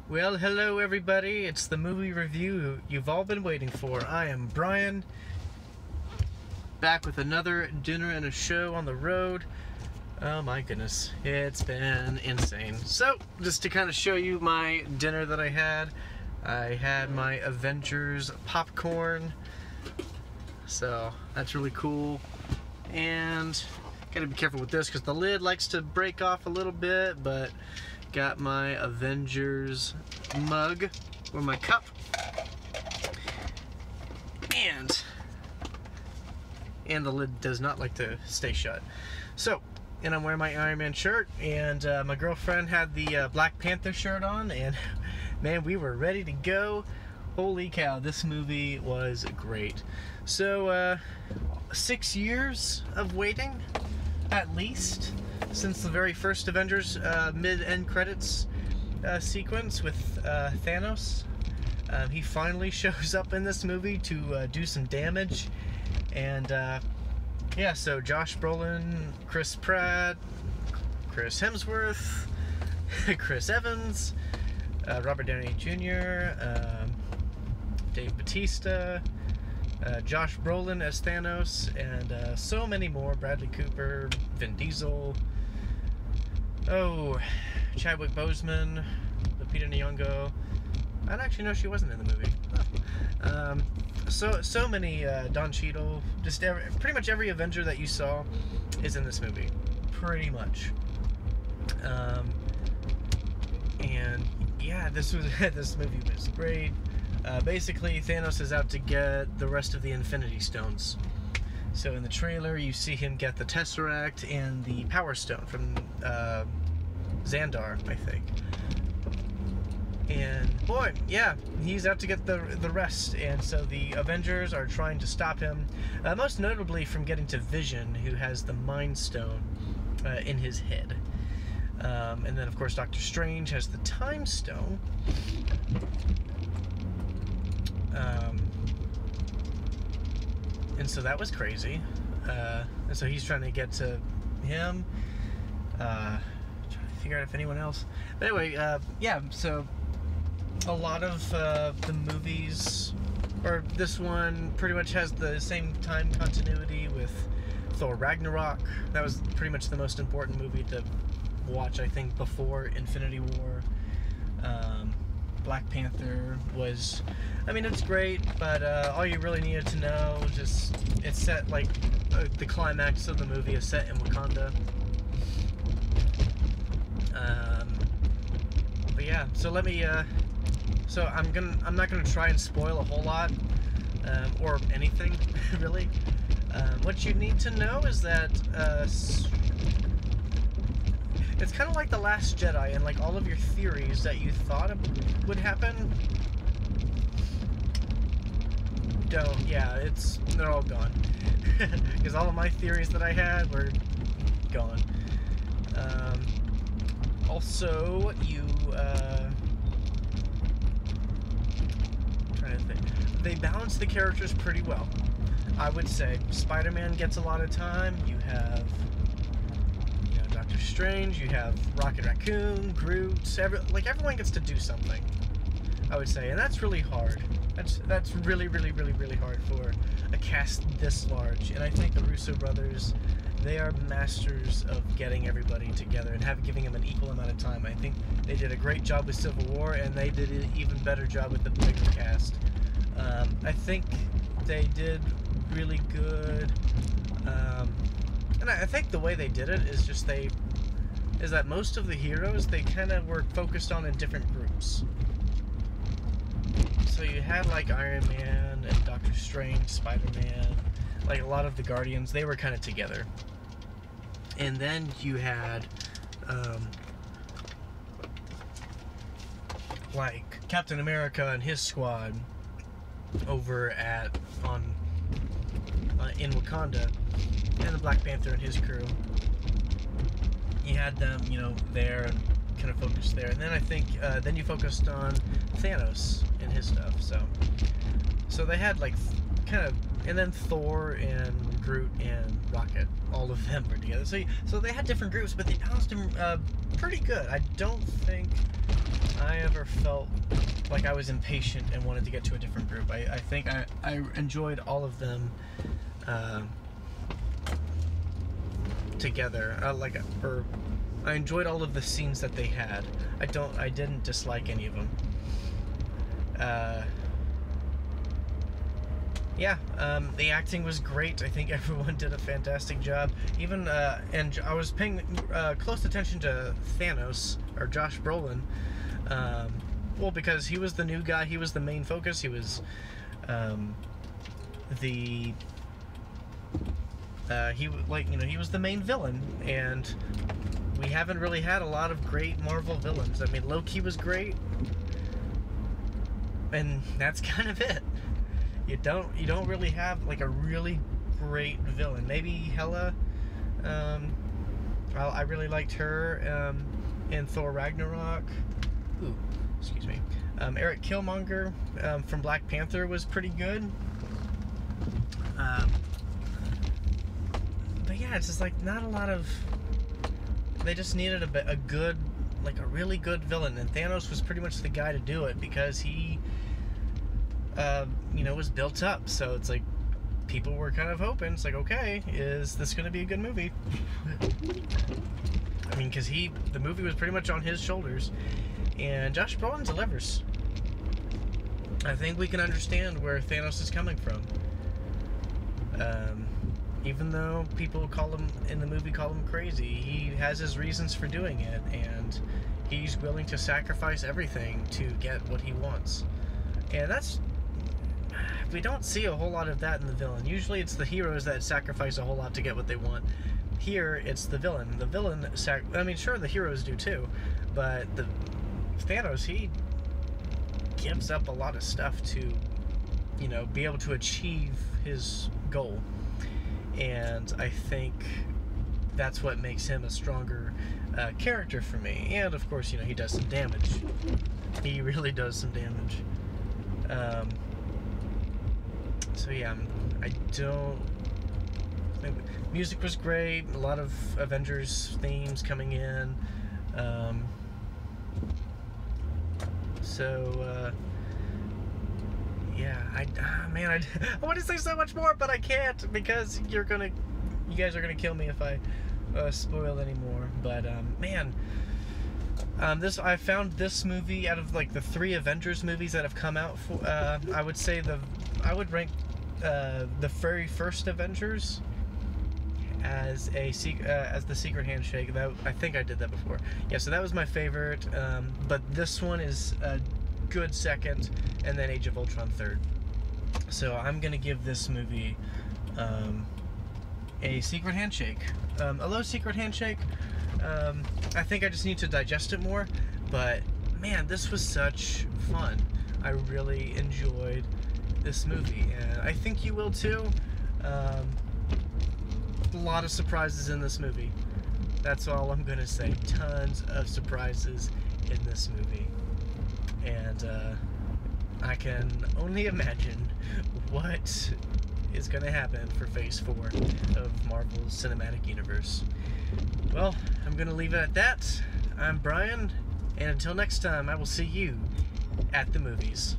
Well, hello everybody. It's the movie review you've all been waiting for. I am Brian, back with another dinner and a show on the road. Oh my goodness, it's been insane. So, just to kind of show you my dinner that I had my Avengers popcorn. So, that's really cool. And gotta be careful with this because the lid likes to break off a little bit, but got my Avengers mug, or my cup, and the lid does not like to stay shut. So, and I'm wearing my Iron Man shirt, and my girlfriend had the Black Panther shirt on, and man, we were ready to go. Holy cow, this movie was great. So, 6 years of waiting, at least, since the very first Avengers mid-end credits sequence with Thanos. He finally shows up in this movie to do some damage. And yeah, so Josh Brolin, Chris Pratt, Chris Hemsworth, Chris Evans, Robert Downey Jr., Dave Bautista, Josh Brolin as Thanos, and so many more. Bradley Cooper, Vin Diesel, Chadwick Boseman, Lupita Nyong'o. I don't actually know she wasn't in the movie. So many, Don Cheadle. Just pretty much every Avenger that you saw is in this movie. Pretty much. And yeah, this movie was great. Basically, Thanos is out to get the rest of the Infinity Stones. So in the trailer, you see him get the Tesseract and the Power Stone from Xandar, I think. And boy, yeah, he's out to get the rest. And so the Avengers are trying to stop him, most notably from getting to Vision, who has the Mind Stone in his head. And then, of course, Doctor Strange has the Time Stone. And so that was crazy. And so he's trying to get to him. Trying to figure out if anyone else. But anyway, yeah, so a lot of the movies, or this one pretty much has the same time continuity with Thor Ragnarok. That was pretty much the most important movie to watch, I think, before Infinity War. Black Panther was, I mean, it's great, but all you really needed to know, just, it's set, like, the climax of the movie is set in Wakanda. But yeah, so let me, so I'm not gonna try and spoil a whole lot, or anything, really. What you need to know is that, it's kind of like The Last Jedi, and like all of your theories that you thought would happen, they're all gone. Because all of my theories that I had were gone. Also, trying to think, they balance the characters pretty well, I would say. Spider-Man gets a lot of time. You have Doctor Strange, you have Rocket Raccoon, Groot, everyone gets to do something, I would say, and that's really hard. That's really, really, really, really hard for a cast this large, and I think the Russo brothers, they are masters of getting everybody together and giving them an equal amount of time. I think they did a great job with Civil War, and they did an even better job with the bigger cast. I think they did really good. And I think the way they did it is just is that most of the heroes, they kind of were focused on in different groups. So you had like Iron Man and Doctor Strange, Spider-Man, like a lot of the Guardians, they were kind of together. And then you had like Captain America and his squad over in Wakanda, and the Black Panther and his crew. You had them, there, and kind of focused there. And then I think, then you focused on Thanos and his stuff. So they had like, kind of, and then Thor and Groot and Rocket, all of them were together. So they had different groups, but they balanced them pretty good. I don't think I ever felt like I was impatient and wanted to get to a different group. I think I enjoyed all of them together. I enjoyed all of the scenes that they had. I didn't dislike any of them. Yeah, the acting was great. I think everyone did a fantastic job. Even, and I was paying close attention to Thanos, or Josh Brolin. Well, because he was the new guy, he was the main focus. He was he was the main villain, and we haven't really had a lot of great Marvel villains. I mean, Loki was great, and that's kind of it. You don't really have like a really great villain. Maybe Hela. I really liked her in Thor Ragnarok. Ooh, excuse me. Eric Killmonger from Black Panther was pretty good. But yeah, it's just like not a lot of. They just needed a good, like a really good villain, and Thanos was pretty much the guy to do it because he. Was built up, so it's like people were kind of hoping. It's like, okay, is this going to be a good movie? I mean, because the movie was pretty much on his shoulders, and Josh Brolin delivers. I think we can understand where Thanos is coming from. Even though people in the movie call him crazy, he has his reasons for doing it, and he's willing to sacrifice everything to get what he wants. And we don't see a whole lot of that in the villain. Usually it's the heroes that sacrifice a whole lot to get what they want. Here, it's the villain. The villain, sure, the heroes do too, but Thanos, he gives up a lot of stuff to, be able to achieve his goal. And I think that's what makes him a stronger character for me. And, of course, he does some damage. He really does some damage. So yeah, music was great, a lot of Avengers themes coming in, yeah, I want to say so much more, but I can't, because you guys are gonna kill me if I spoil any more, but I found this movie, out of like the 3 Avengers movies that have come out, I would rank the very first Avengers as the Secret Handshake. I think I did that before. Yeah, so that was my favorite. But this one is a good second, and then Age of Ultron third. So I'm gonna give this movie a Secret Handshake. A low Secret Handshake. I think I just need to digest it more. But man, this was such fun. I really enjoyed this movie, and I think you will too. A lot of surprises in this movie. That's all I'm gonna say. Tons of surprises in this movie, and I can only imagine what is gonna happen for Phase 4 of Marvel's Cinematic Universe. Well, I'm gonna leave it at that. I'm Brian, and until next time, I will see you at the movies.